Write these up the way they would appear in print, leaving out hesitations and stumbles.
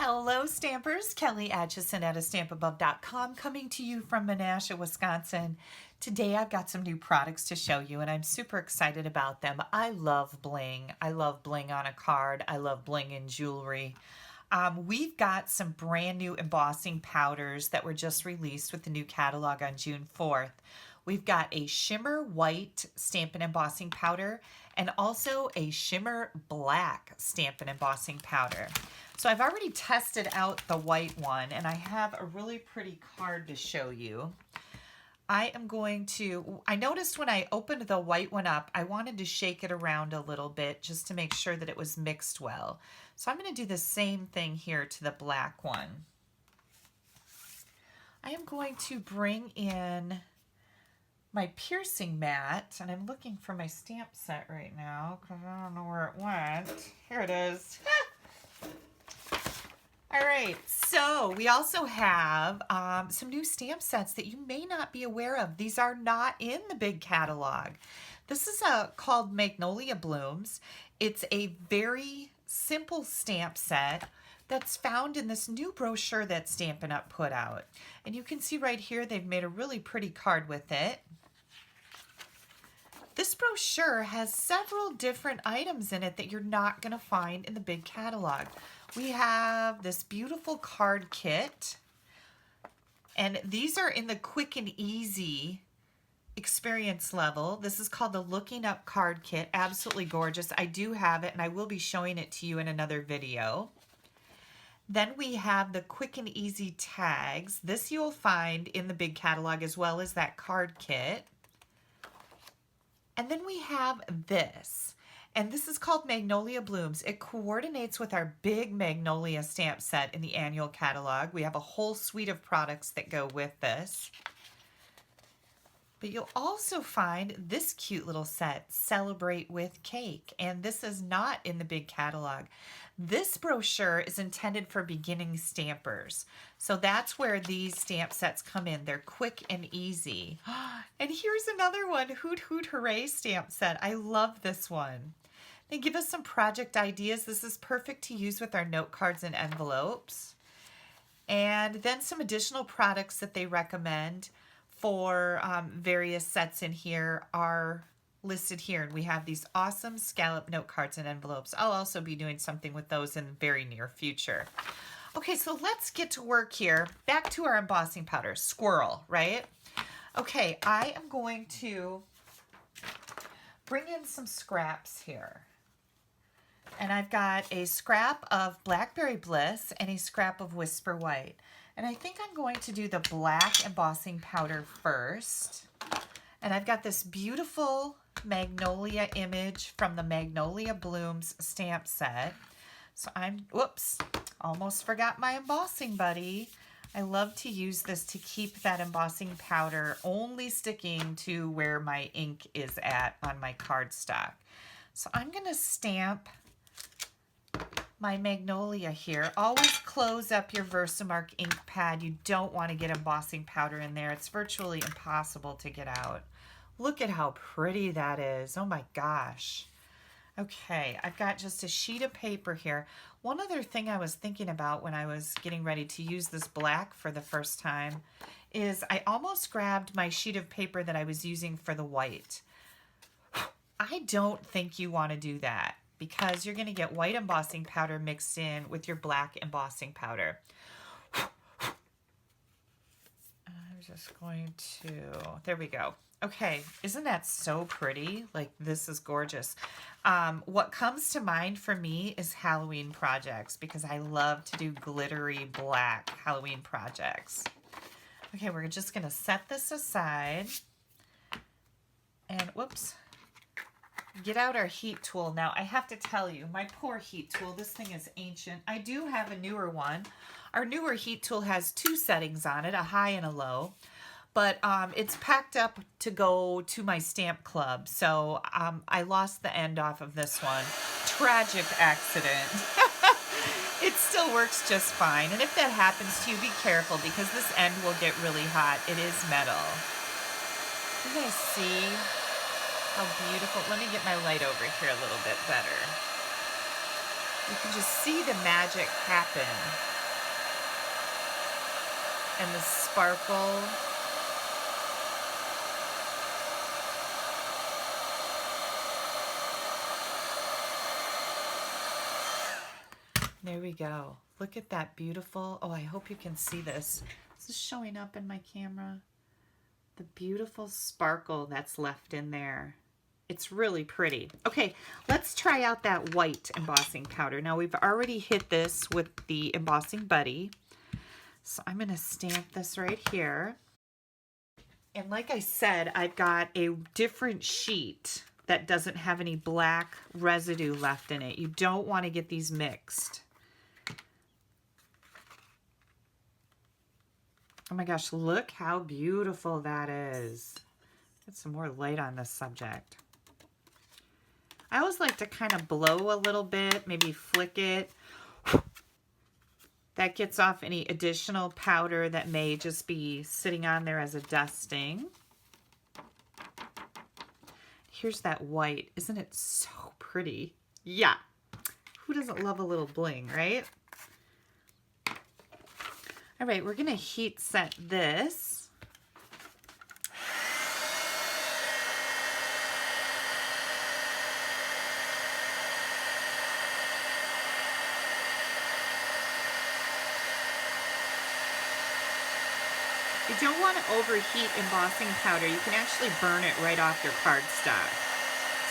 Hello Stampers, Kelly Acheson at stampabove.com coming to you from Menasha, Wisconsin. Today I've got some new products to show you and I'm super excited about them. I love bling. I love bling on a card. I love bling in jewelry. We've got some brand new embossing powders that were just released with the new catalog on June 4th. We've got a shimmer white Stampin' Embossing powder and also a shimmer black Stampin' Embossing powder. So I've already tested out the white one and I have a really pretty card to show you. I noticed when I opened the white one up, I wanted to shake it around a little bit just to make sure that it was mixed well. So I'm going to do the same thing here to the black one. I am going to bring in my piercing mat, and I'm looking for my stamp set right now because I don't know where it went. Here it is. All right, so we also have some new stamp sets that you may not be aware of. These are not in the big catalog. This is called Magnolia Blooms. It's a very simple stamp set that's found in this new brochure that Stampin' Up put out. And you can see right here they've made a really pretty card with it. This brochure has several different items in it that you're not going to find in the big catalog. We have this beautiful card kit, and these are in the quick and easy experience level. This is called the Looking Up card kit. Absolutely gorgeous. I do have it, and I will be showing it to you in another video. Then we have the quick and easy tags. This you'll find in the big catalog as well as that card kit. And then we have this, and this is called Magnolia Blooms. It coordinates with our big Magnolia stamp set in the annual catalog. We have a whole suite of products that go with this. But you'll also find this cute little set, Celebrate with Cake, and this is not in the big catalog. This brochure is intended for beginning stampers. So that's where these stamp sets come in. They're quick and easy. And here's another one, Hoot Hoot Hooray stamp set. I love this one. They give us some project ideas. This is perfect to use with our note cards and envelopes. And then some additional products that they recommend for various sets in here are listed here, and we have these awesome scallop note cards and envelopes. I'll also be doing something with those in the very near future. Okay, so let's get to work here. Back to our embossing powder, squirrel, right? Okay, I am going to bring in some scraps here. And I've got a scrap of Blackberry Bliss and a scrap of Whisper White. And I think I'm going to do the black embossing powder first. And I've got this beautiful Magnolia image from the Magnolia Blooms stamp set. So whoops, almost forgot my embossing buddy. I love to use this to keep that embossing powder only sticking to where my ink is at on my cardstock. So I'm going to stamp my Magnolia here. Always close up your Versamark ink pad. You don't want to get embossing powder in there. It's virtually impossible to get out. Look at how pretty that is. Oh my gosh. Okay, I've got just a sheet of paper here. One other thing I was thinking about when I was getting ready to use this black for the first time is I almost grabbed my sheet of paper that I was using for the white. I don't think you want to do that, because you're going to get white embossing powder mixed in with your black embossing powder. I'm just going to, there we go. Okay, isn't that so pretty? Like, this is gorgeous. What comes to mind for me is Halloween projects, because I love to do glittery black Halloween projects. Okay, we're just going to set this aside. And whoops. Get out our heat tool. Now, I have to tell you, my poor heat tool, this thing is ancient. I do have a newer one. Our newer heat tool has two settings on it, a high and a low. But it's packed up to go to my stamp club. So I lost the end off of this one. Tragic accident. It still works just fine. And if that happens to you, be careful, because this end will get really hot. It is metal. You guys see how beautiful? Let me get my light over here a little bit better. You can just see the magic happen and the sparkle. There we go. Look at that beautiful, oh, I hope you can see this. Is this showing up in my camera? The beautiful sparkle that's left in there. It's really pretty. Okay, let's try out that white embossing powder. Now we've already hit this with the embossing buddy. So I'm gonna stamp this right here. And like I said, I've got a different sheet that doesn't have any black residue left in it. You don't want to get these mixed. Oh my gosh, look how beautiful that is. Get some more light on this subject. I always like to kind of blow a little bit, maybe flick it. That gets off any additional powder that may just be sitting on there as a dusting. Here's that white. Isn't it so pretty? Yeah. Who doesn't love a little bling, right? All right, we're gonna heat set this. You don't want to overheat embossing powder. You can actually burn it right off your cardstock.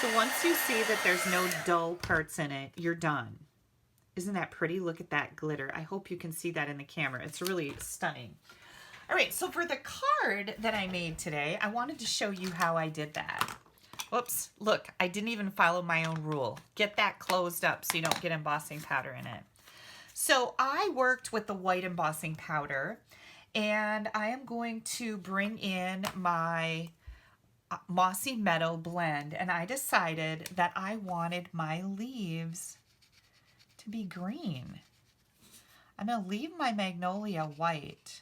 So once you see that there's no dull parts in it, you're done. Isn't that pretty? Look at that glitter. I hope you can see that in the camera. It's really stunning. All right, so for the card that I made today, I wanted to show you how I did that. Whoops, look, I didn't even follow my own rule. Get that closed up so you don't get embossing powder in it. So I worked with the white embossing powder, and I am going to bring in my Mossy Meadow blend, and I decided that I wanted my leaves to be green. I'm going to leave my magnolia white,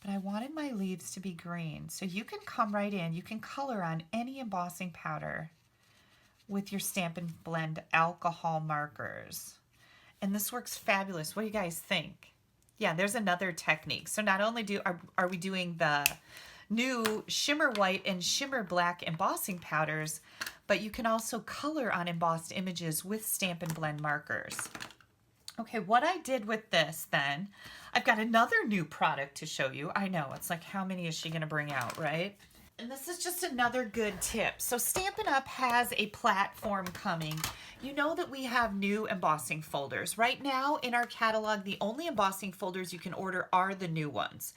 but I wanted my leaves to be green. So you can come right in, you can color on any embossing powder with your Stampin' Blend alcohol markers. And this works fabulous. What do you guys think? Yeah, there's another technique. So not only are we doing the new Shimmer White and Shimmer Black embossing powders, but you can also color on embossed images with Stampin' Blend markers. Okay, what I did with this then, I've got another new product to show you. I know, it's like, how many is she gonna bring out, right? And this is just another good tip. So Stampin' Up! Has a platform coming. You know that we have new embossing folders. Right now in our catalog, the only embossing folders you can order are the new ones.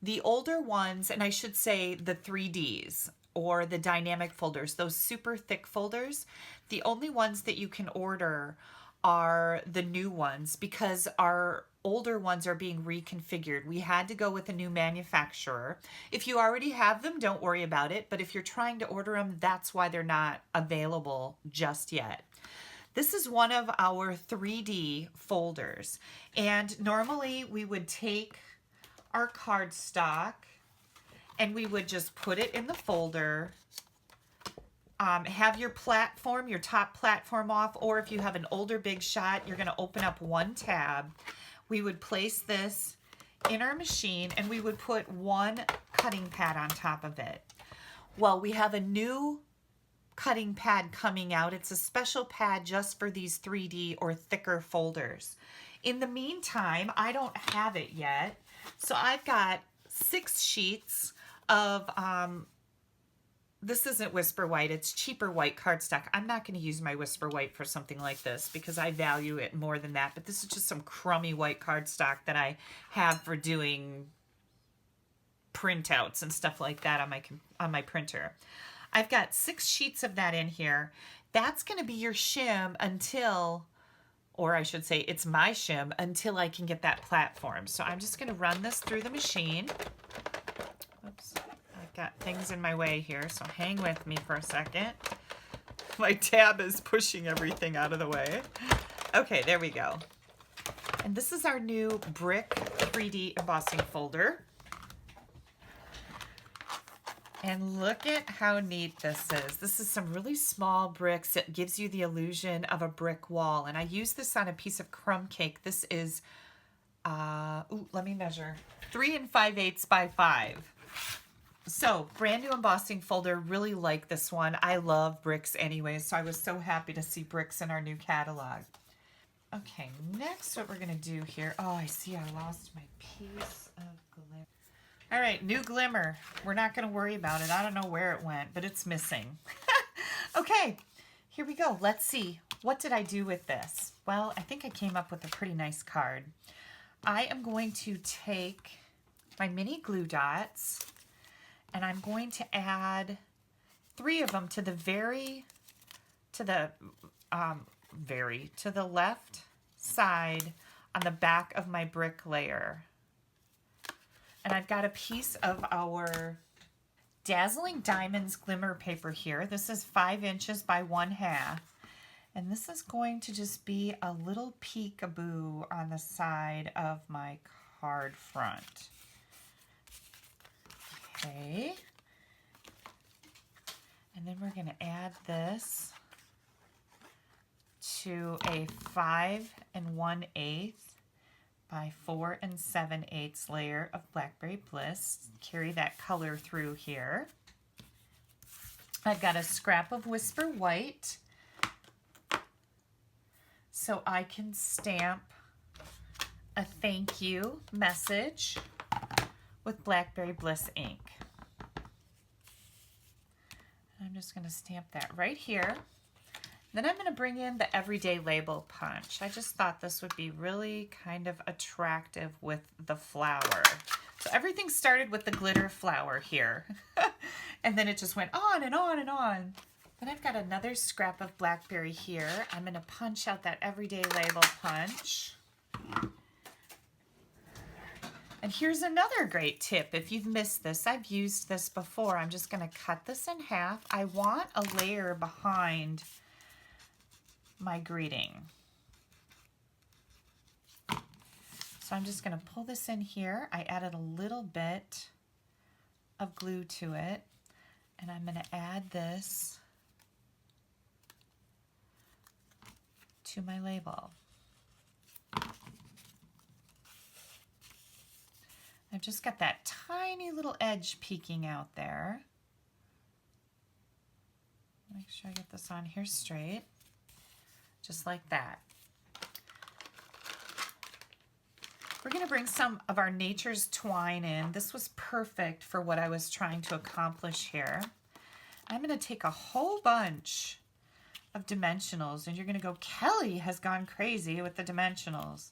The older ones, and I should say the 3Ds or the dynamic folders, those super thick folders, the only ones that you can order are the new ones because our older ones are being reconfigured. We had to go with a new manufacturer. If you already have them, don't worry about it. But if you're trying to order them, that's why they're not available just yet. This is one of our 3D folders. And normally we would take our cardstock and we would just put it in the folder. Have your platform, your top platform off, or if you have an older Big Shot, you're going to open up one tab. We would place this in our machine and we would put one cutting pad on top of it. Well, we have a new cutting pad coming out. It's a special pad just for these 3D or thicker folders. In the meantime, I don't have it yet. So I've got 6 sheets of, this isn't Whisper White, it's cheaper white cardstock. I'm not going to use my Whisper White for something like this because I value it more than that. But this is just some crummy white cardstock that I have for doing printouts and stuff like that on my printer. I've got 6 sheets of that in here. That's going to be your shim until, or I should say it's my shim until I can get that platform. So I'm just going to run this through the machine. Oops. Got things in my way here, so hang with me for a second. My tab is pushing everything out of the way. Okay, there we go. And this is our new brick 3D embossing folder. And look at how neat this is. This is some really small bricks. It gives you the illusion of a brick wall. And I use this on a piece of crumb cake. This is let me measure. 3 5/8 by 5. So, brand new embossing folder. Really like this one. I love bricks anyway, so I was so happy to see bricks in our new catalog. Okay, next what we're going to do here. Oh, I see I lost my piece of glimmer. All right, new glimmer. We're not going to worry about it. I don't know where it went, but it's missing. Okay, here we go. Let's see. What did I do with this? Well, I think I came up with a pretty nice card. I am going to take my mini glue dots, and I'm going to add 3 of them to the left side on the back of my brick layer. And I've got a piece of our Dazzling Diamonds glimmer paper here. This is 5 inches by 1/2. And this is going to just be a little peekaboo on the side of my card front. Okay, and then we're going to add this to a 5 1/8 by 4 7/8 layer of Blackberry Bliss. Carry that color through here. I've got a scrap of Whisper White so I can stamp a thank you message with Blackberry Bliss ink. I'm just going to stamp that right here. Then I'm going to bring in the Everyday Label Punch. I just thought this would be really kind of attractive with the flower. So everything started with the glitter flower here. And then it just went on and on and on. Then I've got another scrap of Blackberry here. I'm going to punch out that Everyday Label Punch. And here's another great tip. If you've missed this, I've used this before. I'm just going to cut this in half. I want a layer behind my greeting. So I'm just going to pull this in here. I added a little bit of glue to it. And I'm going to add this to my label. I've just got that tiny little edge peeking out there. Make sure I get this on here straight, just like that. We're going to bring some of our Nature's Twine in. This was perfect for what I was trying to accomplish here. I'm going to take a whole bunch of dimensionals, and you're going to go, Kelly has gone crazy with the dimensionals.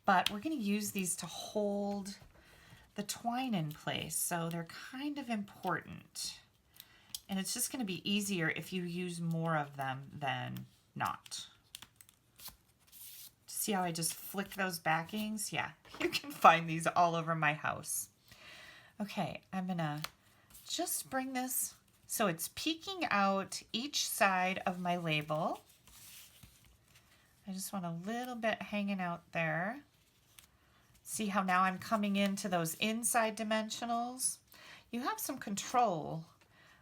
But we're going to use these to hold the twine in place, so they're kind of important. And it's just going to be easier if you use more of them than not. See how I just flicked those backings? Yeah, you can find these all over my house. Okay, I'm going to just bring this so it's peeking out each side of my label. I just want a little bit hanging out there. See how now I'm coming into those inside dimensionals? You have some control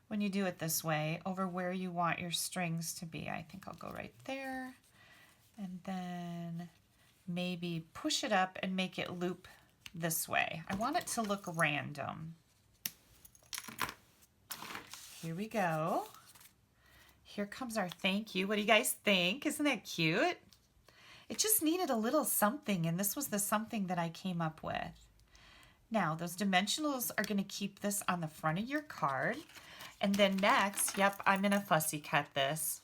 when you do it this way over where you want your strings to be. I think I'll go right there, and then maybe push it up and make it loop this way. I want it to look random. Here we go. Here comes our thank you. What do you guys think? Isn't that cute? It just needed a little something, and this was the something that I came up with. Now, those dimensionals are going to keep this on the front of your card. And then next, yep, I'm going to fussy cut this.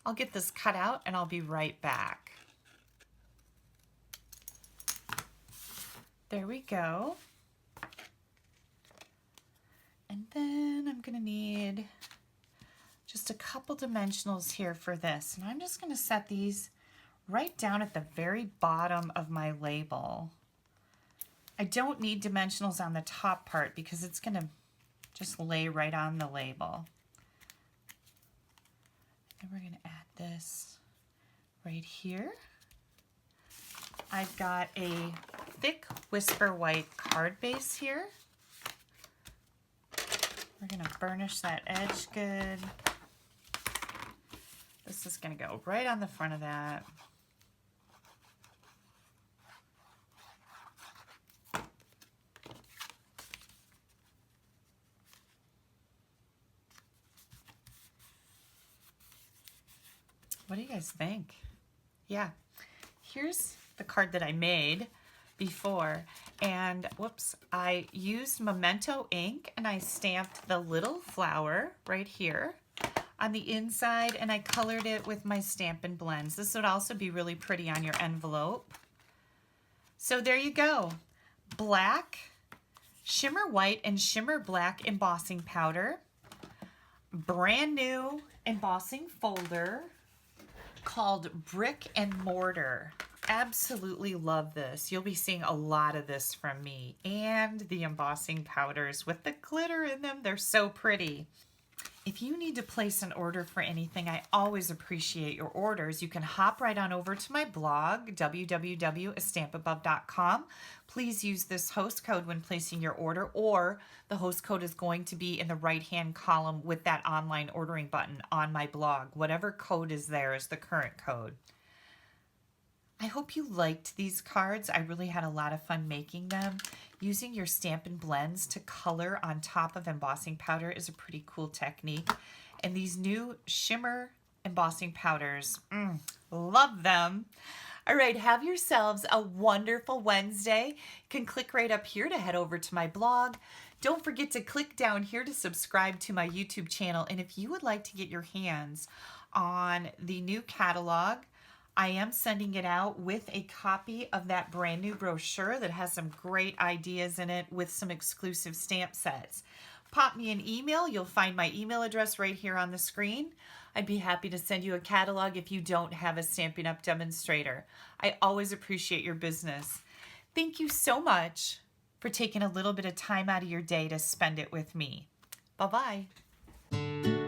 I'll get this cut out, and I'll be right back. There we go. And then I'm going to need just a couple dimensionals here for this. And I'm just going to set these right down at the very bottom of my label. I don't need dimensionals on the top part because it's going to just lay right on the label. And we're going to add this right here. I've got a thick Whisper White card base here. We're going to burnish that edge good. This is going to go right on the front of that. What do you guys think? Yeah, here's the card that I made before, and whoops, I used Memento ink and I stamped the little flower right here on the inside, and I colored it with my Stampin' Blends. This would also be really pretty on your envelope. So there you go. Black, shimmer white, and shimmer black embossing powder. Brand new embossing folder called Brick and Mortar. Absolutely love this. You'll be seeing a lot of this from me. And the embossing powders with the glitter in them. They're so pretty. If you need to place an order for anything, I always appreciate your orders. You can hop right on over to my blog, www.stampabove.com. Please use this host code when placing your order, or the host code is going to be in the right-hand column with that online ordering button on my blog. Whatever code is there is the current code. I hope you liked these cards. I really had a lot of fun making them. Using your Stampin' Blends to color on top of embossing powder is a pretty cool technique. And these new shimmer embossing powders, love them. All right, have yourselves a wonderful Wednesday. You can click right up here to head over to my blog. Don't forget to click down here to subscribe to my YouTube channel. And if you would like to get your hands on the new catalog, I am sending it out with a copy of that brand new brochure that has some great ideas in it with some exclusive stamp sets. Pop me an email. You'll find my email address right here on the screen. I'd be happy to send you a catalog if you don't have a Stampin' Up! Demonstrator. I always appreciate your business. Thank you so much for taking a little bit of time out of your day to spend it with me. Bye-bye.